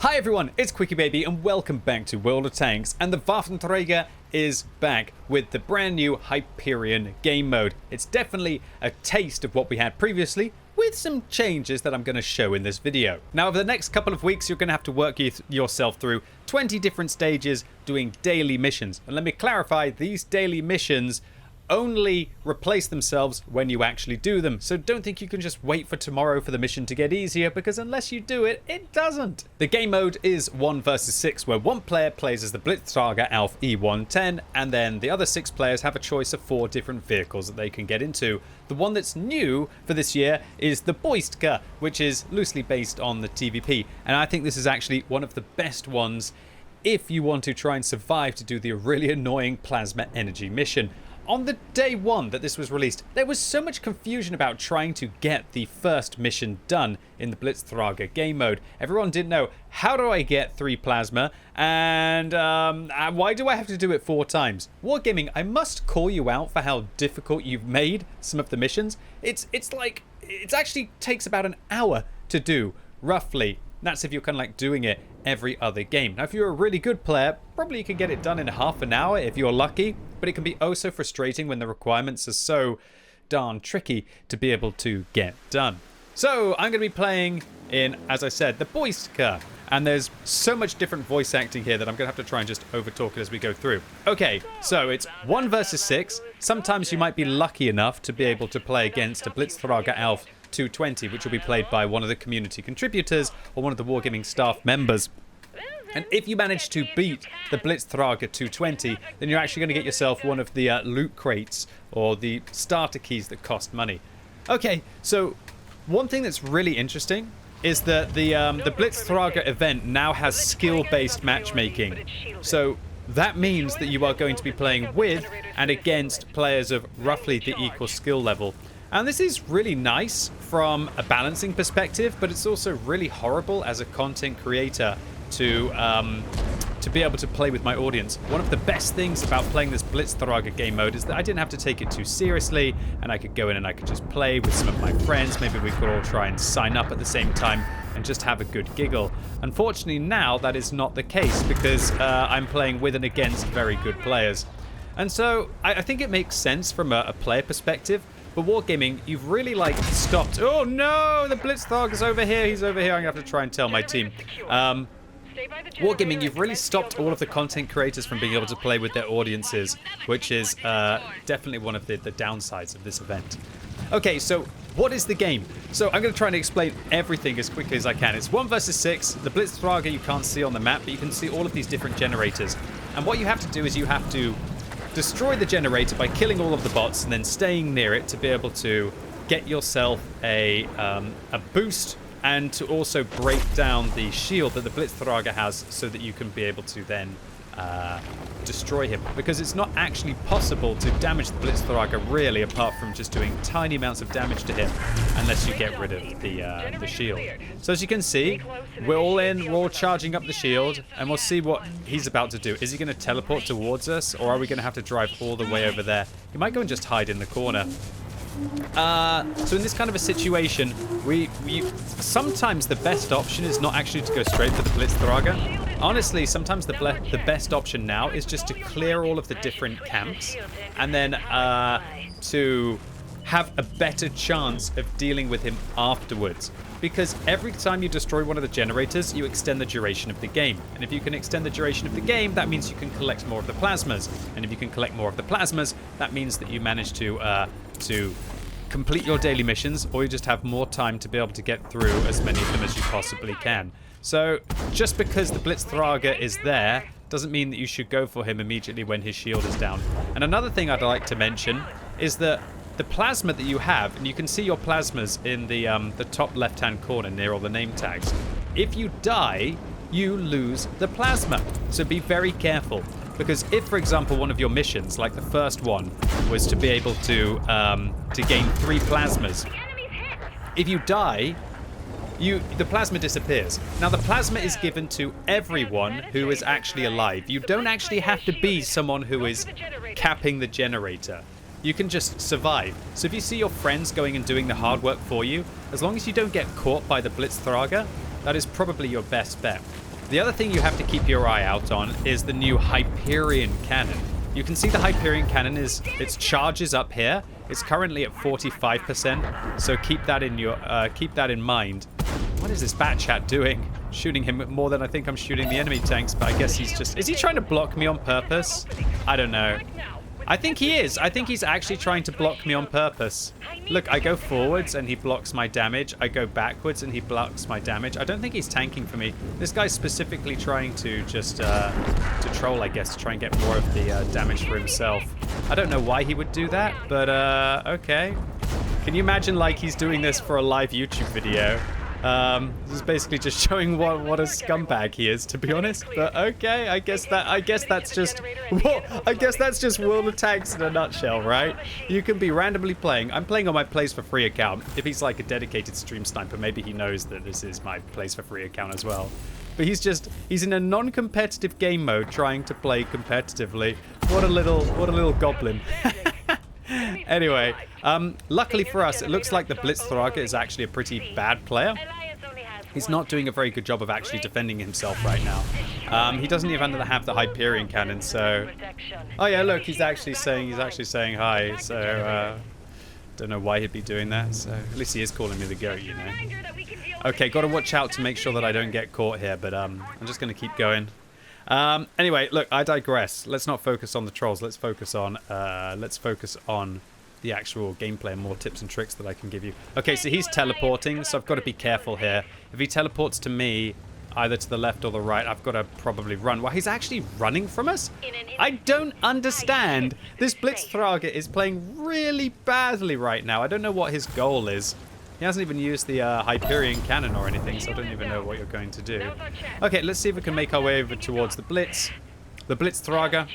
Hi everyone, it's QuickyBaby and welcome back to World of Tanks, and the WAFFENTRÄGER is back with the brand new Hyperion game mode. It's definitely a taste of what we had previously, with some changes that I'm going to show in this video. Now over the next couple of weeks you're going to have to work yourself through 20 different stages doing daily missions. And let me clarify, these daily missions only replace themselves when you actually do them. So don't think you can just wait for tomorrow for the mission to get easier, because unless you do it, it doesn't. The game mode is 1 versus 6, where one player plays as the Blitztr&auml E110, and then the other 6 players have a choice of 4 different vehicles that they can get into. The one that's new for this year is the Blitztr&auml, which is loosely based on the TVP, and I think this is actually one of the best ones if you want to try and survive to do the really annoying plasma energy mission. On the day one that this was released, there was so much confusion about trying to get the first mission done in the Blitztr&auml game mode. Everyone didn't know, how do I get 3 plasma, and why do I have to do it 4 times? Wargaming, I must call you out for how difficult you've made some of the missions. It's actually takes about an hour to do, roughly. That's if you're kind of like doing it every other game. Now, if you're a really good player, probably you can get it done in half an hour if you're lucky, but it can be oh so frustrating when the requirements are so darn tricky to be able to get done. So I'm going to be playing in, as I said, the Blitztr&auml, and there's so much different voice acting here that I'm going to have to try and just overtalk it as we go through. Okay, so it's 1 versus 6. Sometimes you might be lucky enough to be able to play against a Blitztr&auml 220, which will be played by one of the community contributors or one of the Wargaming staff members. And if you manage to beat the Blitztr&auml 220, then you're actually going to get yourself one of the loot crates or the starter keys that cost money. Okay, so one thing that's really interesting is that the Blitztr&auml event now has skill-based matchmaking. So that means that you are going to be playing with and against players of roughly the equal skill level. And this is really nice from a balancing perspective, but it's also really horrible as a content creator to be able to play with my audience. One of the best things about playing this Blitztr&auml game mode is that I didn't have to take it too seriously, and I could go in and I could just play with some of my friends. Maybe we could all try and sign up at the same time and just have a good giggle. Unfortunately now that is not the case, because I'm playing with and against very good players. And so I think it makes sense from a player perspective. But Wargaming, you've really like stopped. Oh no, the Blitztr&auml is over here. He's over here. I'm gonna have to try and tell my team. Wargaming, you've really stopped all of the content creators from being able to play with their audiences, which is definitely one of the downsides of this event. Okay, so what is the game? So I'm going to try and explain everything as quickly as I can. It's 1 versus 6. The Blitztr&auml you can't see on the map, but you can see all of these different generators. And what you have to do is you have to destroy the generator by killing all of the bots and then staying near it to be able to get yourself a boost, and to also break down the shield that the Blitztr&auml has so that you can be able to then destroy him. Because it's not actually possible to damage the Blitztr&auml really, apart from just doing tiny amounts of damage to him, unless you get rid of the shield. So as you can see, we're all in, we're all charging up the shield, and we'll see what he's about to do. Is he going to teleport towards us, or are we going to have to drive all the way over there? He might go and just hide in the corner. So in this kind of a situation, sometimes the best option is not actually to go straight for the Blitztr&auml. Honestly, sometimes the best option now is just to clear all of the different camps, and then to have a better chance of dealing with him afterwards. Because every time you destroy one of the generators, you extend the duration of the game. And if you can extend the duration of the game, that means you can collect more of the plasmas. And if you can collect more of the plasmas, that means that you manage to complete your daily missions, or you just have more time to be able to get through as many of them as you possibly can. So just because the Blitztr&auml is there doesn't mean that you should go for him immediately when his shield is down. And another thing I'd like to mention is that the plasma that you have, and you can see your plasmas in the top left-hand corner near all the name tags. If you die, you lose the plasma. So be very careful. Because if, for example, one of your missions, like the first one, was to be able to gain 3 plasmas, if you die, the plasma disappears. Now, the plasma is given to everyone who is actually alive. You don't actually have to be someone who is capping the generator. You can just survive. So if you see your friends going and doing the hard work for you, as long as you don't get caught by the Blitztr&auml, that is probably your best bet. The other thing you have to keep your eye out on is the new Hyperion cannon. You can see the Hyperion cannon its charge is up here. It's currently at 45%, so keep that in mind. What is this Bat Chat doing? Shooting him more than I think I'm shooting the enemy tanks, but I guess he's just... Is he trying to block me on purpose? I don't know. I think he is. I think he's actually trying to block me on purpose. Look, I go forwards and he blocks my damage. I go backwards and he blocks my damage. I don't think he's tanking for me. This guy's specifically trying to just to troll, I guess, to try and get more of the damage for himself. I don't know why he would do that, but okay. Can you imagine, like, he's doing this for a live YouTube video? This is basically just showing what a scumbag he is, to be honest. But okay, I guess that's just World of Tanks in a nutshell, right? You can be randomly playing. I'm playing on my Plays for Free account. If he's like a dedicated stream sniper, maybe he knows that this is my Plays for Free account as well. But he's in a non-competitive game mode trying to play competitively. What a little goblin. Anyway, luckily for us, it looks like the Blitztr&auml is actually a pretty bad player. He's not doing a very good job of actually defending himself right now. He doesn't even have the Hyperion cannon, so... Oh yeah, look, he's actually saying hi, so don't know why he'd be doing that, so at least he is calling me the goat, you know. Okay, gotta watch out to make sure that I don't get caught here, but I'm just gonna keep going. Anyway, look, I digress. Let's not focus on the trolls. Let's focus on the actual gameplay and more tips and tricks that I can give you. Okay, so he's teleporting, so I've got to be careful here. If he teleports to me, either to the left or the right, I've got to probably run. Well, he's actually running from us? I don't understand. This Blitztr&auml is playing really badly right now. I don't know what his goal is. He hasn't even used the Hyperion cannon or anything, so I don't even know what you're going to do. Okay, let's see if we can make our way over towards the Blitztr&auml.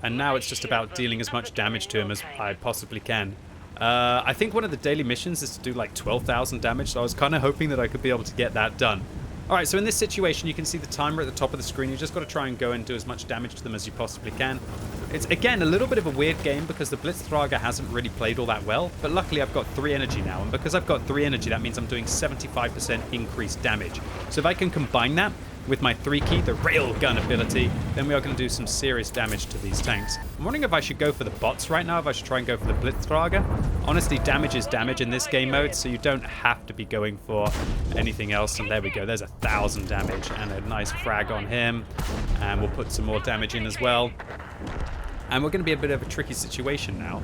And now it's just about dealing as much damage to him as I possibly can. I think one of the daily missions is to do like 12,000 damage, so I was kind of hoping that I could be able to get that done. Alright, so in this situation, you can see the timer at the top of the screen. You just got to try and go and do as much damage to them as you possibly can. It's, again, a little bit of a weird game because the Blitztr&auml hasn't really played all that well, but luckily I've got 3 energy now, and because I've got 3 energy, that means I'm doing 75% increased damage. So if I can combine that with my 3-key, the railgun ability, then we are going to do some serious damage to these tanks. I'm wondering if I should go for the bots right now, if I should try and go for the Blitztr&auml. Honestly, damage is damage in this game mode, so you don't have to be going for anything else. And there we go, there's 1,000 damage and a nice frag on him. And we'll put some more damage in as well. And we're going to be a bit of a tricky situation now,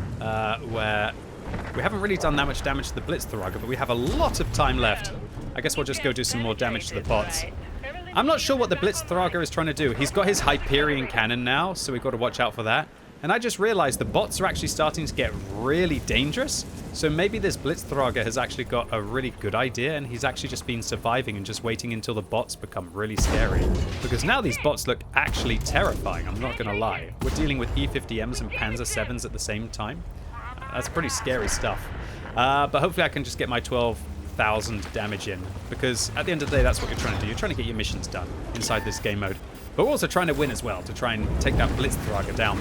where we haven't really done that much damage to the Blitztr&auml, but we have a lot of time left. I guess we'll just go do some more damage to the bots. I'm not sure what the Blitztr&auml is trying to do. He's got his Hyperion cannon now, so we've got to watch out for that. And I just realized the bots are actually starting to get really dangerous. So maybe this Blitztr&auml has actually got a really good idea, and he's actually just been surviving and just waiting until the bots become really scary. Because now these bots look actually terrifying, I'm not going to lie. We're dealing with E50Ms and Panzer 7s at the same time. That's pretty scary stuff. But hopefully I can just get my 12,000 damage in, because at the end of the day, that's what you're trying to do. You're trying to get your missions done inside this game mode. But we're also trying to win as well, to try and take that Blitztr&auml down.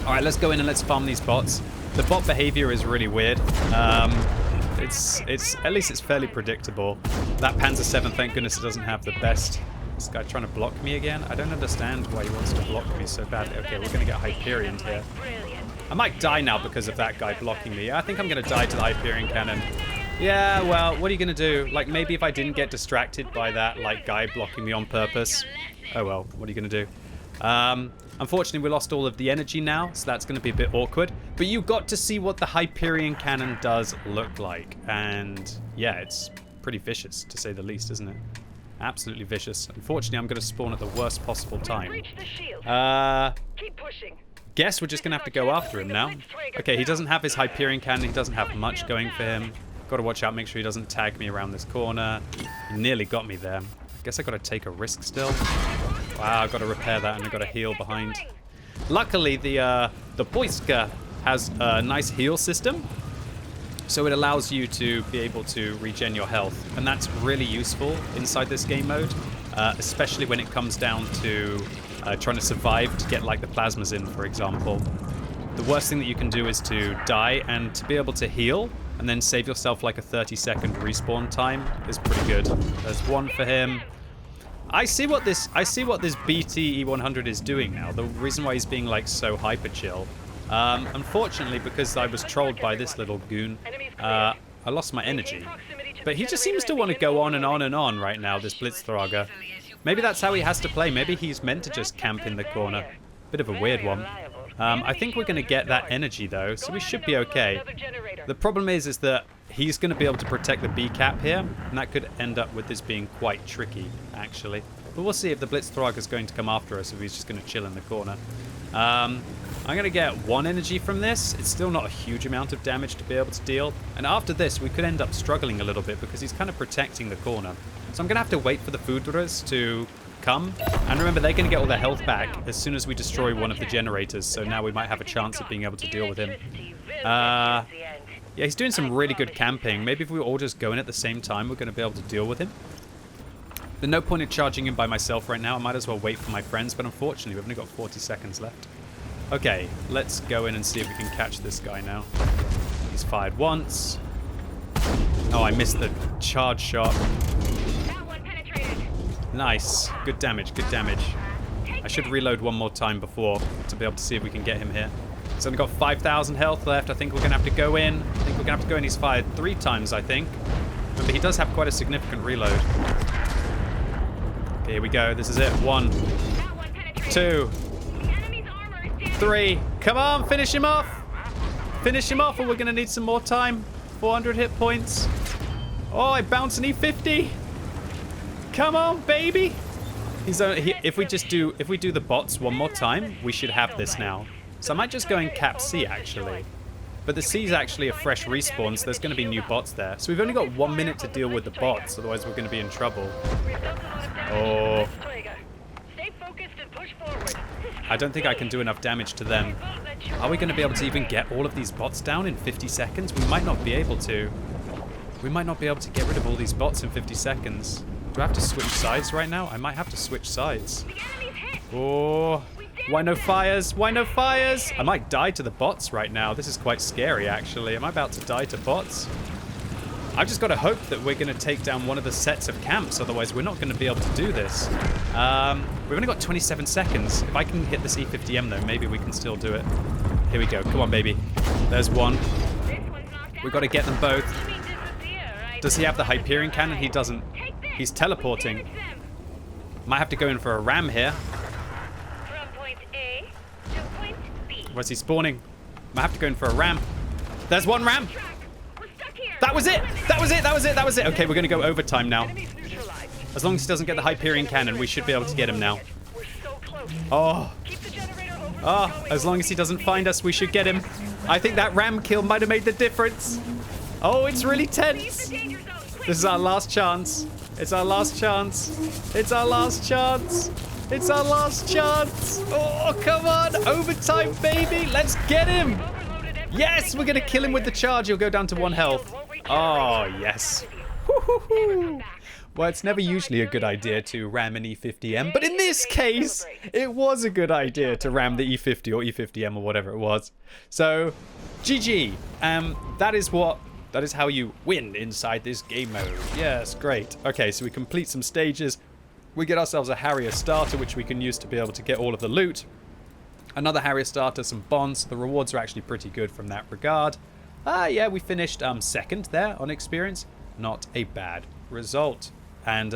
Alright, let's go in and let's farm these bots. The bot behavior is really weird. It's at least it's fairly predictable. That Panzer 7, thank goodness it doesn't have the best. This guy trying to block me again? I don't understand why he wants to block me so badly. Okay, we're going to get Hyperion here. I might die now because of that guy blocking me. I think I'm going to die to the Hyperion cannon. Yeah, well, what are you going to do? Like, maybe if I didn't get distracted by that, like, guy blocking me on purpose. Oh, well, what are you going to do? Unfortunately, we lost all of the energy now, so that's going to be a bit awkward. But you got to see what the Hyperion cannon does look like. And, yeah, it's pretty vicious, to say the least, isn't it? Absolutely vicious. Unfortunately, I'm going to spawn at the worst possible time. Guess we're just going to have to go after him now. Okay, he doesn't have his Hyperion cannon. He doesn't have much going for him. Got to watch out, make sure he doesn't tag me around this corner. He nearly got me there. I guess I got to take a risk still. Wow, I've got to repair that, and I've got to heal behind. Luckily, the Boiska has a nice heal system, so it allows you to be able to regen your health, and that's really useful inside this game mode, especially when it comes down to trying to survive to get like the plasmas in, for example. The worst thing that you can do is to die, and to be able to heal and then save yourself like a 30-second respawn time is pretty good. There's one for him. I see what this BT E100 is doing now. The reason why he's being like so hyper chill. Unfortunately, because I was trolled by this little goon, I lost my energy. But he just seems to want to go on and on and on right now, this Blitztr&auml. Maybe that's how he has to play. Maybe he's meant to just camp in the corner. Bit of a weird one. I think we're going to get that energy though, so we should be okay. The problem is that he's going to be able to protect the B cap here, and that could end up with this being quite tricky, actually. But we'll see if the Blitztr&auml is going to come after us, if he's just going to chill in the corner. I'm going to get 1 energy from this. It's still not a huge amount of damage to be able to deal. And after this, we could end up struggling a little bit because he's kind of protecting the corner. So I'm going to have to wait for the foodras to come. And remember, they're going to get all their health back as soon as we destroy one of the generators. So now we might have a chance of being able to deal with him. Yeah, he's doing some really good camping. Maybe if we all just go in at the same time, we're going to be able to deal with him. There's no point in charging him by myself right now. I might as well wait for my friends, but unfortunately, we've only got 40 seconds left. Okay, let's go in and see if we can catch this guy now. He's fired once. Oh, I missed the charge shot. Nice. Good damage, good damage. I should reload one more time before to be able to see if we can get him here. He's only got 5,000 health left. I think we're going to have to go in. I think we're going to have to go in. He's fired 3 times, I think. Remember, he does have quite a significant reload. Okay, here we go. This is it. 1, 2, 3. Come on, finish him off. Finish him off, or we're going to need some more time. 400 hit points. Oh, I bounced an E50. Come on, baby. If we do the bots one more time, we should have this now. So I might just go in cap C, actually. But the C is actually a fresh respawn, so there's going to be new bots there. So we've only got 1 minute to deal with the bots, otherwise we're going to be in trouble. Oh. I don't think I can do enough damage to them. Are we going to be able to even get all of these bots down in 50 seconds? We might not be able to. We might not be able to get rid of all these bots in 50 seconds. Do I have to switch sides right now? I might have to switch sides. Oh. Why no fires? Why no fires? I might die to the bots right now. This is quite scary, actually. Am I about to die to bots? I've just got to hope that we're going to take down one of the sets of camps. Otherwise, we're not going to be able to do this. We've only got 27 seconds. If I can hit this E50M, though, maybe we can still do it. Here we go. Come on, baby. There's one. We've got to get them both. Does he have the Hyperion cannon? He doesn't. He's teleporting. Might have to go in for a ram here. Where's he spawning? Might have to go in for a ram. There's one ram. That was it. That was it. That was it. That was it. Okay, we're going to go overtime now. As long as he doesn't get the Hyperion cannon, we should be able to get him now. Oh. Oh, as long as he doesn't find us, we should get him. I think that ram kill might have made the difference. Oh, it's really tense. This is our last chance. It's our last chance. It's our last chance. It's our last chance. Oh, come on. Overtime, baby. Let's get him. Yes, we're going to kill him with the charge. He'll go down to 1 health. Oh, yes. Well, it's never usually a good idea to ram an E50M, but in this case, it was a good idea to ram the E50 or E50M or whatever it was. So, GG. That is how you win inside this game mode. Yes, great. Okay, so we complete some stages. We get ourselves a Harrier starter, which we can use to be able to get all of the loot. Another Harrier starter, some bonds. The rewards are actually pretty good from that regard. Yeah, we finished second there on experience. Not a bad result. And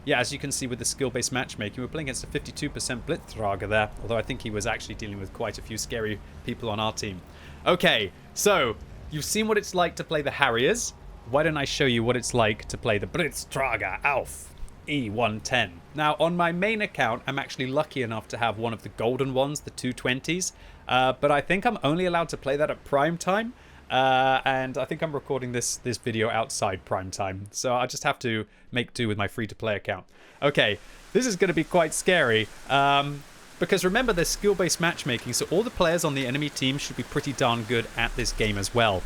yeah, as you can see with the skill-based matchmaking, we're playing against a 52% Blitztr&auml there. Although I think he was actually dealing with quite a few scary people on our team. Okay, so you've seen what it's like to play the Harriers. Why don't I show you what it's like to play the Blitztr&auml Alf E110. Now, on my main account, I'm actually lucky enough to have one of the golden ones, the 220s. But I think I'm only allowed to play that at prime time. And I think I'm recording this video outside prime time. So I just have to make do with my free-to-play account. Okay, this is going to be quite scary. Because remember, there's skill-based matchmaking, so all the players on the enemy team should be pretty darn good at this game as well.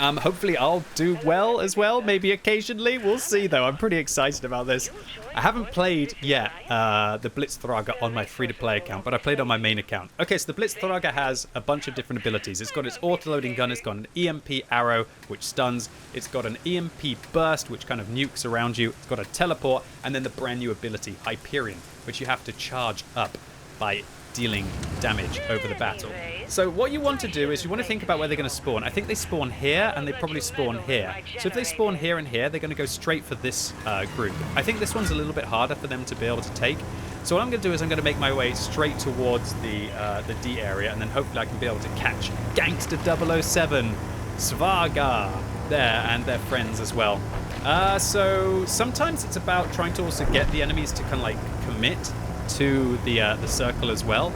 Hopefully I'll do well as well, maybe occasionally. We'll see, though. I'm pretty excited about this. I haven't played yet the Blitztr&auml on my free-to-play account, but I played on my main account. Okay, so the Blitztr&auml has a bunch of different abilities. It's got its auto-loading gun, it's got an EMP arrow, which stuns, it's got an EMP burst, which kind of nukes around you, it's got a teleport, and then the brand new ability, Hyperion, which you have to charge up by dealing damage over the battle. So what you want to do is you want to think about where they're going to spawn. I think they spawn here and they probably spawn here. So if they spawn here and here, they're going to go straight for this group. I think this one's a little bit harder for them to be able to take. So what I'm going to do is I'm going to make my way straight towards the D area, and then hopefully I can be able to catch Gangster 007, Svaga there, and their friends as well. So sometimes it's about trying to also get the enemies to kind of like commit to the circle as well,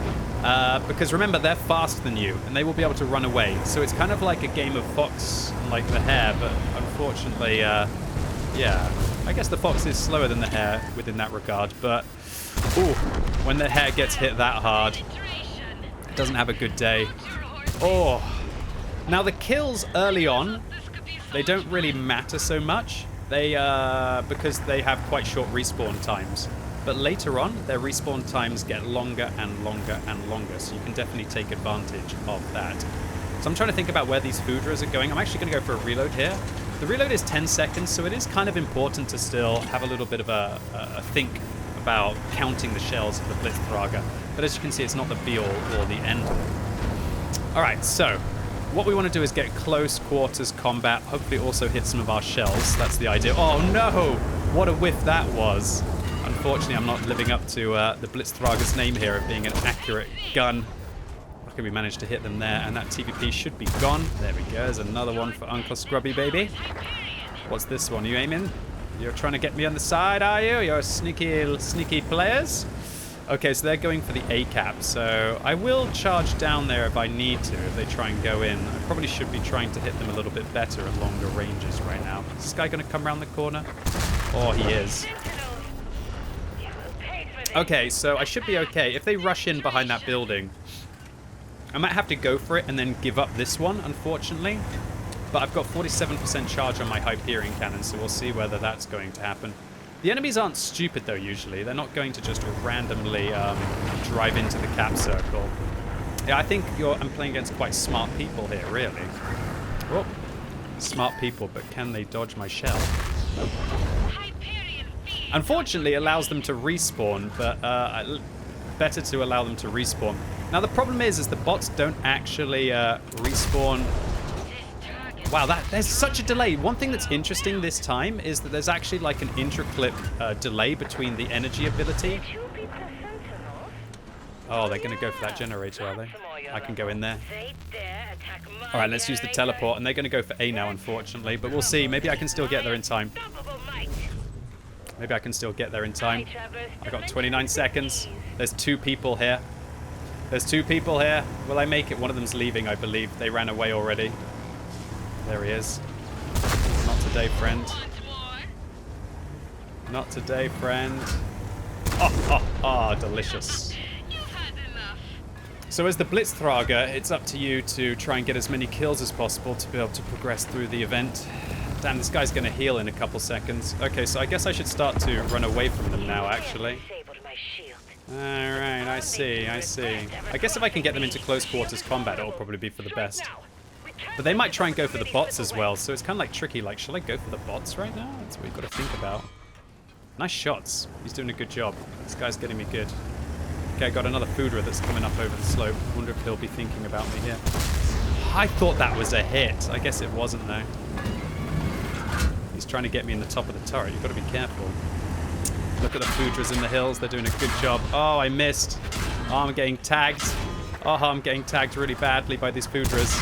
because remember, they're faster than you and they will be able to run away, so it's kind of like a game of fox and like the hare, but unfortunately yeah, I guess the fox is slower than the hare within that regard, but ooh, when the hare gets hit that hard, it doesn't have a good day. Oh, now the kills early on, they don't really matter so much, they because they have quite short respawn times. But later on, their respawn times get longer and longer and longer, so you can definitely take advantage of that. So I'm trying to think about where these foodras are going. I'm actually going to go for a reload here. The reload is 10 seconds, so it is kind of important to still have a little bit of a think about counting the shells of the Blitztr&auml. But as you can see, it's not the be-all or the end-all. All right, so what we want to do is get close quarters combat, hopefully also hit some of our shells. That's the idea. Oh no! What a whiff that was. Unfortunately, I'm not living up to the Blitztr&auml's name here of being an accurate gun. Luckily, we managed to hit them there, and that TVP should be gone. There we go. There's another one for Uncle Scrubby Baby. What's this one? You aiming? You're trying to get me on the side, are you? You're sneaky players. Okay, so they're going for the A cap. So I will charge down there if I need to, if they try and go in. I probably should be trying to hit them a little bit better at longer ranges right now. Is this guy going to come around the corner? Oh, he is. Okay, so I should be okay. If they rush in behind that building, I might have to go for it and then give up this one, unfortunately. But I've got 47% charge on my Hyperion cannon, so we'll see whether that's going to happen. The enemies aren't stupid, though, usually. They're not going to just randomly drive into the cap circle. Yeah, I think I'm playing against quite smart people here, really. Oh, smart people, but can they dodge my shell? Nope. Unfortunately, it allows them to respawn, but better to allow them to respawn. Now, the problem is the bots don't actually respawn. Wow, there's such a delay. One thing that's interesting this time is that there's actually like an intra-clip delay between the energy ability. Oh, they're going to go for that generator, are they? I can go in there. All right, let's use the teleport, and they're going to go for A now, unfortunately, but we'll see. Maybe I can still get there in time. Maybe I can still get there in time. I've got 29 seconds. There's two people here. There's two people here. Will I make it? One of them's leaving, I believe. They ran away already. There he is. Not today, friend. Not today, friend. Oh, delicious. So as the Blitztr&auml, it's up to you to try and get as many kills as possible to be able to progress through the event. Damn, this guy's going to heal in a couple seconds. Okay, so I guess I should start to run away from them now, actually. Alright, I see. I guess if I can get them into close quarters combat, it'll probably be for the best. But they might try and go for the bots as well, so it's kind of like tricky. Like, shall I go for the bots right now? That's what you've got to think about. Nice shots. He's doing a good job. This guy's getting me good. Okay, I got another foodra that's coming up over the slope. Wonder if he'll be thinking about me here. I thought that was a hit. I guess it wasn't, though. He's trying to get me in the top of the turret. You've got to be careful. Look at the foodras in the hills. They're doing a good job. Oh, I missed. Oh, I'm getting tagged. Oh, I'm getting tagged really badly by these foodras.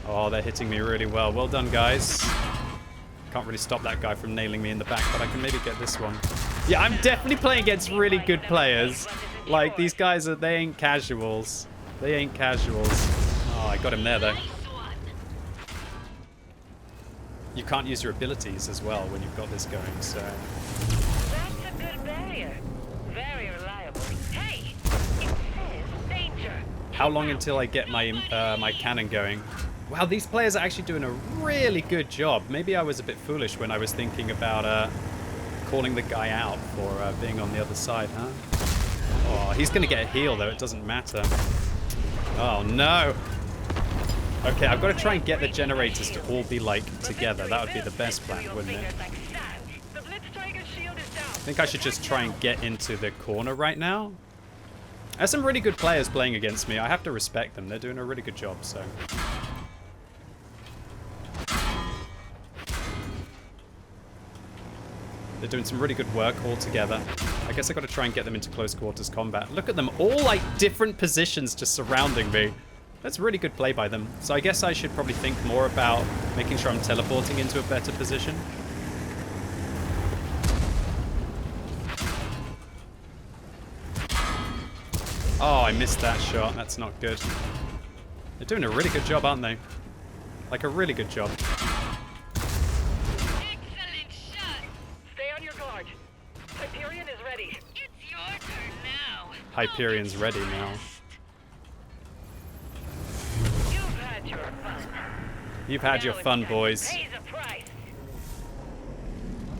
Oh, they're hitting me really well. Well done, guys. Can't really stop that guy from nailing me in the back, but I can maybe get this one. Yeah, I'm definitely playing against really good players. Like, these guys they ain't casuals. They ain't casuals. Oh, I got him there, though. You can't use your abilities as well when you've got this going, so... That's a good barrier. Very reliable. Hey! It says danger. How long until I get my my cannon going? Wow, these players are actually doing a really good job. Maybe I was a bit foolish when I was thinking about calling the guy out for being on the other side, huh? Oh, he's going to get a heal, though. It doesn't matter. Oh, no. Okay, I've got to try and get the generators to all be, like, together. That would be the best plan, wouldn't it? I think I should just try and get into the corner right now. There's some really good players playing against me. I have to respect them. They're doing a really good job, so... They're doing some really good work all together. I guess I've got to try and get them into close quarters combat. Look at them, all like different positions just surrounding me. That's really good play by them. So I guess I should probably think more about making sure I'm teleporting into a better position. Oh, I missed that shot. That's not good. They're doing a really good job, aren't they? Like a really good job. Hyperion is ready. It's your turn now. Hyperion's ready now. You've had your fun. You've had your fun, boys. Pay the price.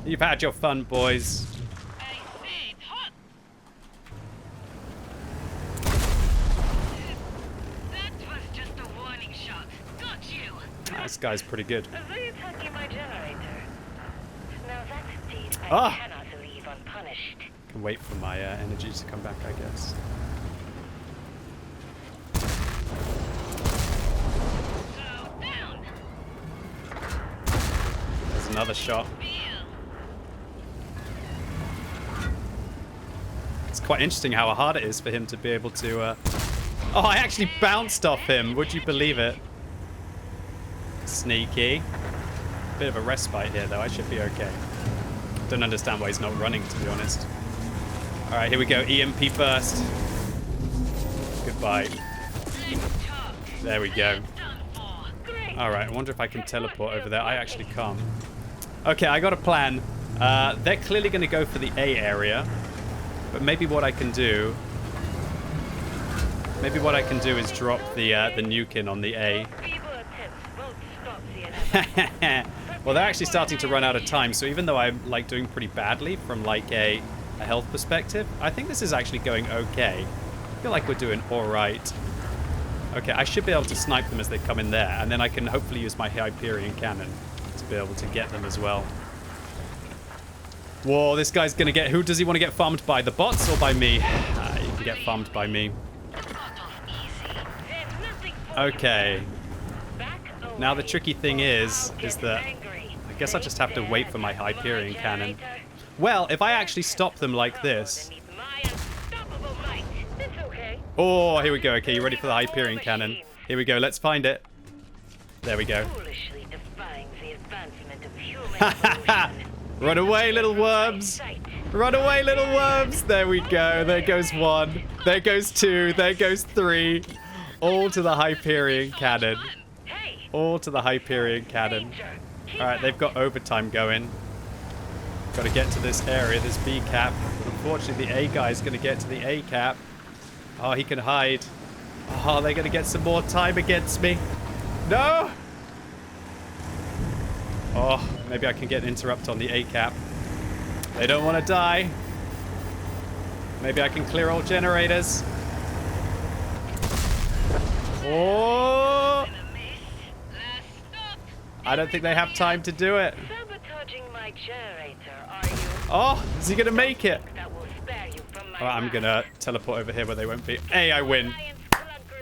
You've had your fun, boys. I see. Hot. That was just a warning shot. Got you. This guy's pretty good. Are they attacking my generator? Now that deed I Ah! cannot leave unpunished. Can wait for my energy to come back, I guess. So down. There's another shot. It's quite interesting how hard it is for him to be able to... Oh, I actually bounced off him. Would you believe it? Sneaky. Bit of a respite here, though. I should be okay. Don't understand why he's not running, to be honest. All right, here we go. EMP burst. Goodbye. There we go. All right, I wonder if I can teleport over there. I actually can't. Okay, I got a plan. They're clearly going to go for the A area. But maybe what I can do... Maybe what I can do is drop the nuke in on the A. Well, they're actually starting to run out of time, so even though I'm like doing pretty badly from like a health perspective, I think this is actually going okay. I feel like we're doing all right. Okay, I should be able to snipe them as they come in there, and then I can hopefully use my Hyperion cannon to be able to get them as well. Whoa, this guy's gonna get... Who does he want to get farmed by? The bots or by me? You can get farmed by me. Okay. Now the tricky thing is that I guess I just have to wait for my Hyperion cannon. Well, if I actually stop them like this... Oh, here we go. Okay, you ready for the Hyperion cannon? Here we go. Let's find it. There we go. Run away, little worms. Run away, little worms. There we go. There goes one. There goes two. There goes three. All to the Hyperion cannon. All to the Hyperion cannon. Alright, they've got overtime going. Got to get to this area, this B cap. Unfortunately, the A guy is going to get to the A cap. Oh, he can hide. Oh, they're going to get some more time against me. No! Oh, maybe I can get an interrupt on the A cap. They don't want to die. Maybe I can clear all generators. Oh! I don't think they have time to do it. Sabotaging my generator, are you? Oh, is he going to make it? Oh, I'm going to teleport over here where they won't be. Hey, I win.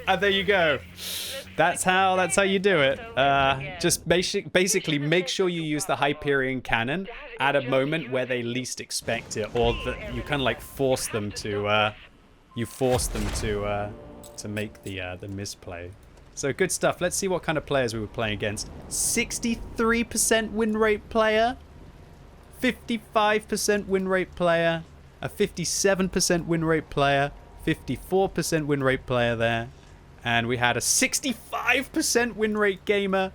And there you go. That's how you do it. Just basically make sure you use the Hyperion cannon at a moment where they least expect it, or that you kind of like force them to make the misplay. So good stuff. Let's see what kind of players we were playing against. 63% win rate player, 55% win rate player, a 57% win rate player, 54% win rate player there. And we had a 65% win rate gamer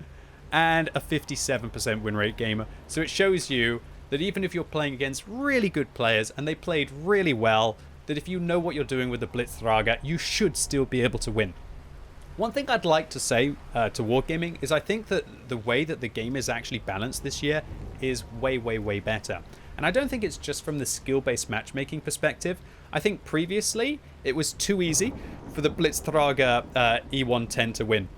and a 57% win rate gamer. So it shows you that even if you're playing against really good players and they played really well, that if you know what you're doing with the Blitztr&auml, you should still be able to win. One thing I'd like to say to Wargaming is I think that the way that the game is actually balanced this year is way, way, way better. And I don't think it's just from the skill-based matchmaking perspective. I think previously it was too easy for the Blitztr&auml E110 to win.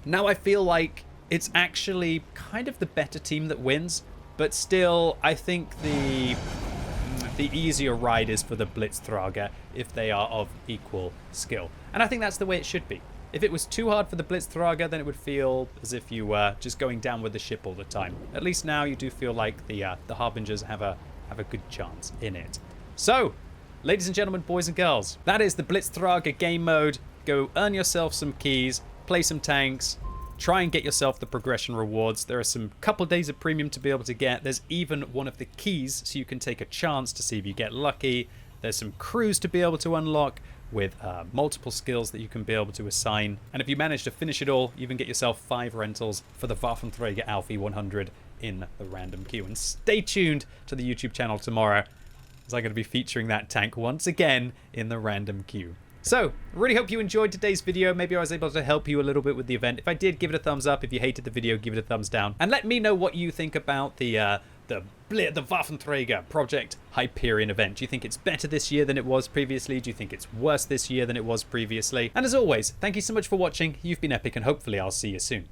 Now I feel like it's actually kind of the better team that wins, but still I think the easier ride is for the Blitztr&auml if they are of equal skill. And I think that's the way it should be. If it was too hard for the Blitztr&auml, then it would feel as if you were just going down with the ship all the time. At least now you do feel like the Harbingers have a good chance in it. So, ladies and gentlemen, boys and girls, that is the Blitztr&auml game mode. Go earn yourself some keys, play some tanks, try and get yourself the progression rewards. There are some couple days of premium to be able to get. There's even one of the keys, so you can take a chance to see if you get lucky. There's some crews to be able to unlock with multiple skills that you can be able to assign. And if you manage to finish it all, you even get yourself 5 rentals for the Waffenträger Alfie 100 in the random queue. And stay tuned to the YouTube channel tomorrow, as I'm going to be featuring that tank once again in the random queue. So, really hope you enjoyed today's video. Maybe I was able to help you a little bit with the event. If I did, give it a thumbs up. If you hated the video, give it a thumbs down. And let me know what you think about the Waffenträger Project Hyperion event. Do you think it's better this year than it was previously? Do you think it's worse this year than it was previously? And as always, thank you so much for watching. You've been epic, and hopefully I'll see you soon.